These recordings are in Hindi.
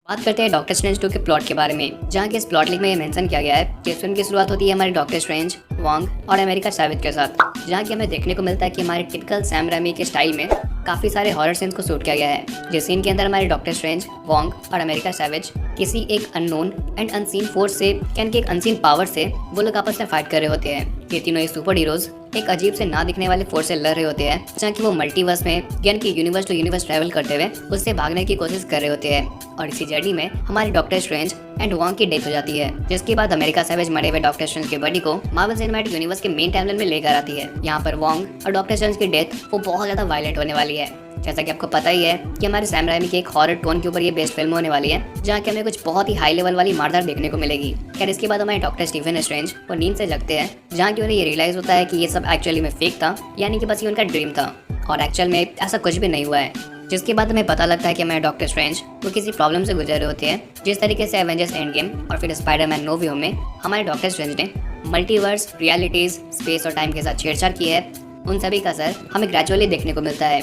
बात करते हैं डॉक्टर स्ट्रेंज 2 के प्लॉट के बारे में, जहाँ की इस प्लॉट लिंक में ये मेंशन किया गया है कि इस फिल्म की शुरुआत होती है हमारे डॉक्टर स्ट्रेंज, वॉन्ग और अमेरिका सैवेज के साथ, जहाँ की हमें देखने को मिलता है कि हमारे टिपिकल सैम रेमी के स्टाइल में काफी सारे हॉरर सीन्स को शूट किया गया है। जिस सीन के अंदर हमारे डॉक्टर स्ट्रेंज, वॉन्ग और अमेरिका सैवेज किसी एक अननोन एंड अनसीन फोर्स से यानी कि एक अनसीन पावर से वो लोग आपस में फाइट कर रहे होते हैं। ये तीनों ही सुपर हीरोज एक अजीब से ना दिखने वाले फोर्स से लड़ रहे होते हैं, जहाँ की वो मल्टीवर्स में यानी कि यूनिवर्स टू यूनिवर्स ट्रैवल करते हुए उससे भागने की कोशिश कर रहे होते हैं। और इसी जर्नी में हमारे डॉक्टर स्ट्रेंज एंड वॉन्ग की डेथ हो जाती है, जिसके बाद अमेरिका सैवेज मरे हुए डॉक्टर स्ट्रेंज के बॉडी को मार्वल सिनेमैटिक यूनिवर्स के मेन टाइमलाइन में लेकर आती है। यहाँ पर वॉन्ग और डॉक्टर स्ट्रेंज की डेथ वो बहुत ज्यादा वायलेंट होने वाली है। जैसा कि आपको पता ही है कि हमारे सैम राइमी की एक हॉरर टोन के ऊपर ये बेस्ट फिल्म होने वाली है, जहाँ की हमें कुछ बहुत ही हाई लेवल वाली मारदार देखने को मिलेगी। खैर इसके बाद हमारे डॉक्टर स्टीफन स्ट्रेंज वो नींद से जगते हैं, जहाँ की उन्हें ये रियलाइज होता है कि ये सब एक्चुअली में फेक था, यानी कि बस ये उनका ड्रीम था और एक्चुअल में ऐसा कुछ भी नहीं हुआ है। जिसके बाद हमें पता लगता है कि हमारे डॉक्टर स्ट्रेंज वो किसी प्रॉब्लम से गुजर रहे होते हैं। जिस तरीके से एवेंजर्स एंड गेम और फिर स्पाइडरमैन नो वे होम में हमारे डॉक्टर स्ट्रेंज ने मल्टीवर्स, रियलिटीज, स्पेस और टाइम के साथ छेड़छाड़ की है, उन सभी का असर हमें ग्रेजुअली देखने को मिलता है।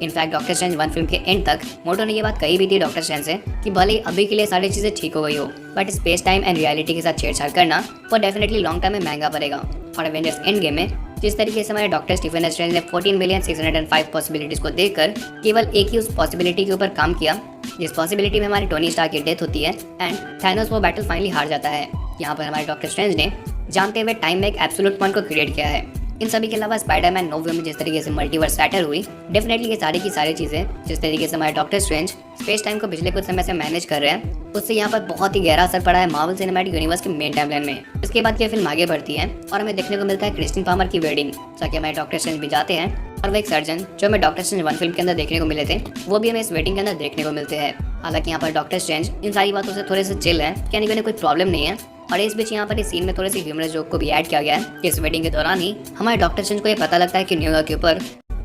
इनफैक्ट डॉक्टर स्ट्रेंज 1 फिल्म के एंड तक मोटो ने ये बात कही भी थी डॉक्टर स्ट्रेंज से कि भले ही अभी के लिए सारी चीजें ठीक हो गई हो, but space time and reality के साथ छेड़छाड़ करना वो डेफिनेटली लॉन्ग टर्म में महंगा पड़ेगा। और एवेंजर्स एंड गेम में जिस तरीके से हमारे डॉक्टर स्टीफन स्ट्रेंज ने 14,605 पॉसिबिलिटीज को देखकर केवल एक ही उस पॉसिबिलिटी के ऊपर काम किया, जिस पॉसिबिलिटी में हमारे टोनी स्टार्क की डेथ होती है एंड थैनोस वो बैटल फाइनली हार जाता है। यहाँ पर हमारे डॉक्टर स्ट्रेंज ने जानते हुए टाइम में एक एब्सोल्यूट पॉइंट को क्रिएट किया है। इन सभी के अलावा स्पाइडरमैन नो वे में जिस तरीके से मल्टीवर्स सैटर हुई, डेफिनेटली ये सारी की सारी चीजें जिस तरीके से हमारे डॉक्टर स्ट्रेंज स्पेस टाइम को पिछले कुछ समय से मैनेज कर रहे हैं, उससे यहाँ पर बहुत ही गहरा असर पड़ा है मार्वल सिनेमैटिक यूनिवर्स के मेन टाइमलाइन में। इसके बाद ये फिल्म आगे बढ़ती है और हमें देखने को मिलता है क्रिस्टिन पामर की वेडिंग, जहाँ हमारे डॉक्टर स्ट्रेंज भी जाते हैं और वो एक सर्जन जो हमें डॉक्टर स्ट्रेंज 1 फिल्म के अंदर देखने को मिले थे, वो भी हमें इस वेडिंग के अंदर देखने को मिलते हैं। हालांकि यहाँ पर डॉक्टर स्ट्रेंज इन सारी बातों से थोड़े से चिल है, यानी कि उन्हें कोई प्रॉब्लम नहीं है। और इस बीच यहाँ पर इस सीन में थोड़े से ह्यूमरस जोक को भी ऐड किया गया है। इस वेडिंग के दौरान ही हमारे डॉक्टर स्ट्रेंज को ये पता लगता है कि न्यूयॉर्क के ऊपर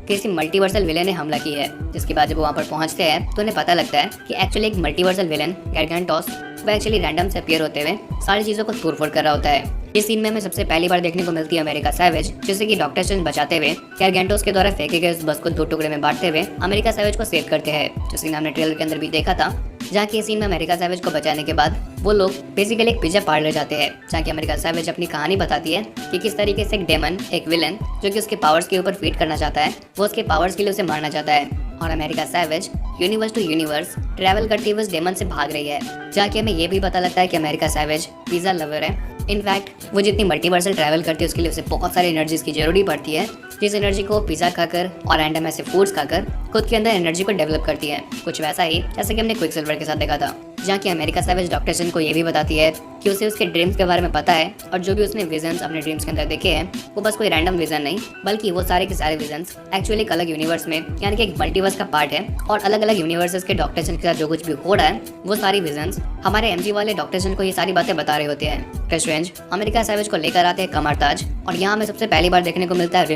किसी मल्टीवर्सल विलेन ने हमला किया है। जिसके बाद जब वो वहाँ पर पहुंचते हैं तो उन्हें पता लगता है कि एक्चुअली एक मल्टीवर्सल विलेन गैरगैंटोस वो एक्चुअली रैंडम से अपीयर होते हुए सारी चीजों को तोड़फोड़ कर रहा होता है। इस सीन में हमें सबसे पहली बार देखने को मिलती है अमेरिका सैवेज, जिससे कि डॉक्टर स्ट्रेंज बचाते हुए गैरगैंटोस के द्वारा फेंके गए उस बस को 2 टुकड़े में बांटते हुए अमेरिका सैवेज को सेव करते हैं, जो सीन हमने ट्रेलर के अंदर भी देखा था। जहाँ की सीन में अमेरिका सैवेज को बचाने के बाद वो लोग बेसिकली एक पिज्जा पार्लर जाते हैं, जहाँ की अमेरिका सैवेज अपनी कहानी बताती है कि किस तरीके से एक डेमन, एक विलन जो कि उसके पावर्स के ऊपर फीड करना चाहता है, वो उसके पावर्स के लिए उसे मारना चाहता है। और America savage universe to universe travel करती हुए उस डेमन से भाग रही है, जहाँ की हमें ये भी पता लगता है कि अमेरिका सैवेज पिज्जा लवर है। इनफैक्ट वो जितनी मल्टीवर्सल ट्रैवल करती है उसके लिए उसे बहुत सारी एनर्जीज की जरूरी पड़ती है, जिस एनर्जी को पिज्जा खाकर और रैंडम ऐसे फूड्स खाकर खुद के अंदर एनर्जी को डेवलप करती है। कुछ वैसा ही जैसे कि हमने क्विकसिल्वर के साथ देखा था, जहाँ की अमेरिका सैवेज डॉक्टर स्ट्रेंज को ये भी बताती है कि उसे उसके ड्रीम्स के बारे में पता है और जो भी उसने विजन्स अपने ड्रीम्स के अंदर देखे हैं वो बस कोई रैंडम विजन नहीं, बल्कि वो सारे के सारे विजन्स एक्चुअली एक अलग यूनिवर्स में यानी कि एक मल्टीवर्स का पार्ट है। और अलग अलग यूनिवर्सेस के डॉक्टर स्ट्रेंज के साथ जो कुछ भी हो रहा है वो सारी विजन्स हमारे एमजी वाले डॉक्टर स्ट्रेंज को ये सारी बातें बता रहे होते हैं। डॉक्टर स्ट्रेंज अमेरिका सैवेज को लेकर आते हैं कमरताज, और यहाँ हमें सबसे पहली बार देखने को मिलता है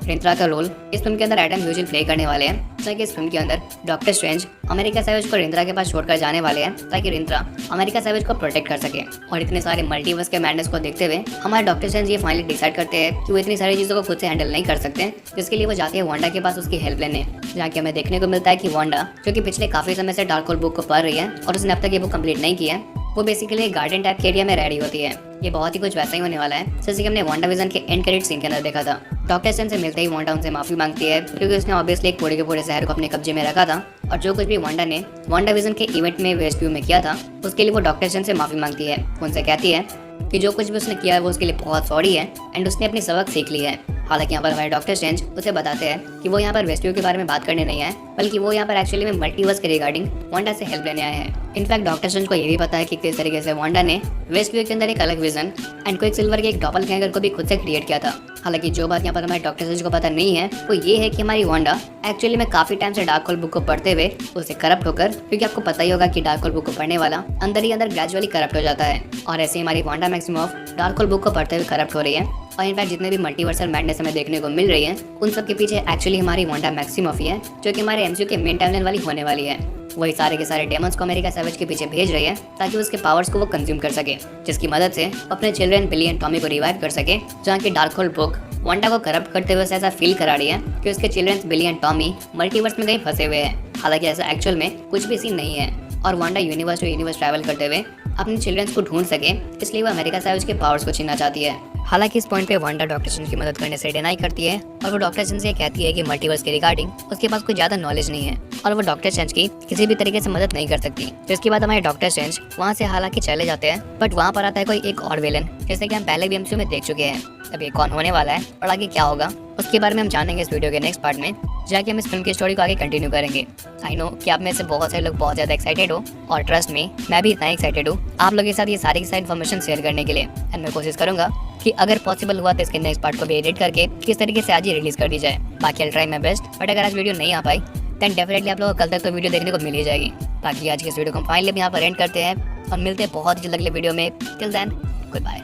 रिंत्रा का रोल इस फिल्म के अंदर एडम ह्यूजिल प्ले करने वाले हैं, ताकि इस फिल्म के अंदर डॉक्टर स्ट्रेंज अमेरिका सैवेज को रिंत्रा के पास छोड़कर जाने वाले हैं, ताकि रिंत्रा अमेरिका सैवेज को प्रोटेक्ट कर सके। और इतने सारे मल्टीवर्स के मैडनेस को देखते हुए हमारे डॉक्टर स्ट्रेंज ये फाइनली डिसाइड करते हैं कि वो इतनी सारी चीज़ों को खुद से हैंडल नहीं कर सकते, जिसके लिए वो जाते हैं वांडा के पास उसकी हेल्प लेने, जहाँ की हमें देखने को मिलता है कि वांडा जो कि पिछले काफी समय से डार्क होल बुक को पढ़ रही है और उसने अब तक ये बुक कंप्लीट नहीं किया है, वो बेसिकली एक गार्डन टाइप के एरिया में रह रही होती है। ये बहुत ही कुछ वैसा ही होने वाला है जैसे कि हमने वांडा विजन के एंड क्रेडिट सीन के अंदर देखा था। डॉक्टर स्ट्रेंज से मिलते ही वांडा उनसे माफी मांगती है, क्योंकि उसने ऑब्वियसली एक पूरे के पूरे शहर को अपने कब्जे में रखा था और जो कुछ भी वांडा ने वांडा विजन के इवेंट में वेस्ट व्यू में किया था उसके लिए वो डॉक्टर स्ट्रेंज से माफी मांगती है। उनसे कहती है कि जो कुछ भी उसने किया है वो उसके लिए बहुत सॉरी है एंड उसने अपनी सबक सीख ली है। हालांकि यहाँ पर हमारे डॉक्टर स्ट्रेंज उसे बताते हैं कि वो यहाँ पर वेस्टव्यू के बारे में बात करने नहीं आए, बल्कि वो यहाँ पर एक्चुअली में मल्टीवर्स के रिगार्डिंग वांडा से हेल्प लेने आए हैं। इनफैक्ट डॉक्टर स्ट्रेंज को ये भी पता है कि किस तरीके से वांडा ने वेस्टव्यू के अंदर एक अलग विजन एंड क्विकसिल्वर के एक डॉपलगैंगर को भी खुद से क्रिएट किया था। हालांकि जो बात यहाँ पर हमारे डॉक्टर स्ट्रेंज को पता नहीं है वो ये है कि हमारी वांडा एक्चुअली में काफी टाइम से डार्क होल बुक को पढ़ते हुए उसे करप्ट होकर, क्योंकि आपको पता ही होगा कि डार्क होल बुक को पढ़ने वाला अंदर ही अंदर ग्रेजुअली करप्ट हो जाता है, और ऐसे ही हमारी Wanda Maximoff dark hole book को पढ़ते हुए करप्ट हो रही है। और इनफैक्ट जितने भी मल्टीवर्सल मैडनेस हमें देखने को मिल रही है उन सब के पीछे एक्चुअली हमारी वांडा मैक्सिमॉफ ही है, जो कि हमारे एमसीयू के मेन टाइमलाइन वाली होने वाली है। वही सारे के सारे डेमन्स को अमेरिका सैवेज के पीछे भेज रही है ताकि उसके पावर्स को वो कंज्यूम कर सके, जिसकी मदद से अपने चिल्ड्रन बिली एंड टॉमी को रिवाइव कर सके, जहाँ की डार्क होल बुक वांडा को करप्ट करते हुए ऐसा फील करा रही है कि उसके children Billy and Tommy multiverse में कहीं फंसे हुए हैं। हालांकि ऐसा एक्चुअल में कुछ भी सीन नहीं है। और Wanda universe to universe travel करते हुए अपने चिल्ड्रंस को ढूंढ सके, इसलिए वो अमेरिका सैवेज के पावर्स को छीनना चाहती है। हालांकि इस पॉइंट पे वांडा डॉक्टर स्ट्रेंज की मदद करने से डिनाई करती है और वो डॉक्टर स्ट्रेंज से कहती है कि मल्टीवर्स के रिगार्डिंग उसके पास कोई ज्यादा नॉलेज नहीं है और वो डॉक्टर स्ट्रेंज की किसी भी तरीके से मदद नहीं कर सकती। तो इसके बाद हमारे डॉक्टर स्ट्रेंज वहाँ से हालांकि चले जाते हैं, बट वहाँ पर आता है कोई एक और विलन, जैसे कि हम पहले भी एमसीयू में देख चुके हैं। अब ये कौन होने वाला है और आगे क्या होगा उसके बारे में हम जानेंगे इस वीडियो के नेक्स्ट पार्ट में, जाके हम इस फिल्म की स्टोरी को आगे कंटिन्यू करेंगे। आई नो कि आप में से बहुत सारे लोग बहुत ज्यादा एक्साइटेड हो और ट्रस्ट में मैं भी इतना एक्साइटेड हूँ आप लोगों के साथ ये सारी की सारी इन्फॉर्मेशन शेयर करने के लिए। एंड मैं कोशिश करूंगा कि अगर पॉसिबल हुआ तो इसके नेक्स्ट पार्ट को भी एडिट करके किस तरीके से आज ही रिलीज कर दी जाए। बाकी I try my best, but अगर आज वीडियो नहीं आ पाई देन डेफिनेटली आप लोगों को कल तक तो वीडियो देखने को मिल ही जाएगी। बाकी आज की इस वीडियो को फाइनली यहाँ पर एंड करते हैं और मिलते हैं बहुत ही जल्द अगले वीडियो में। Till then good bye.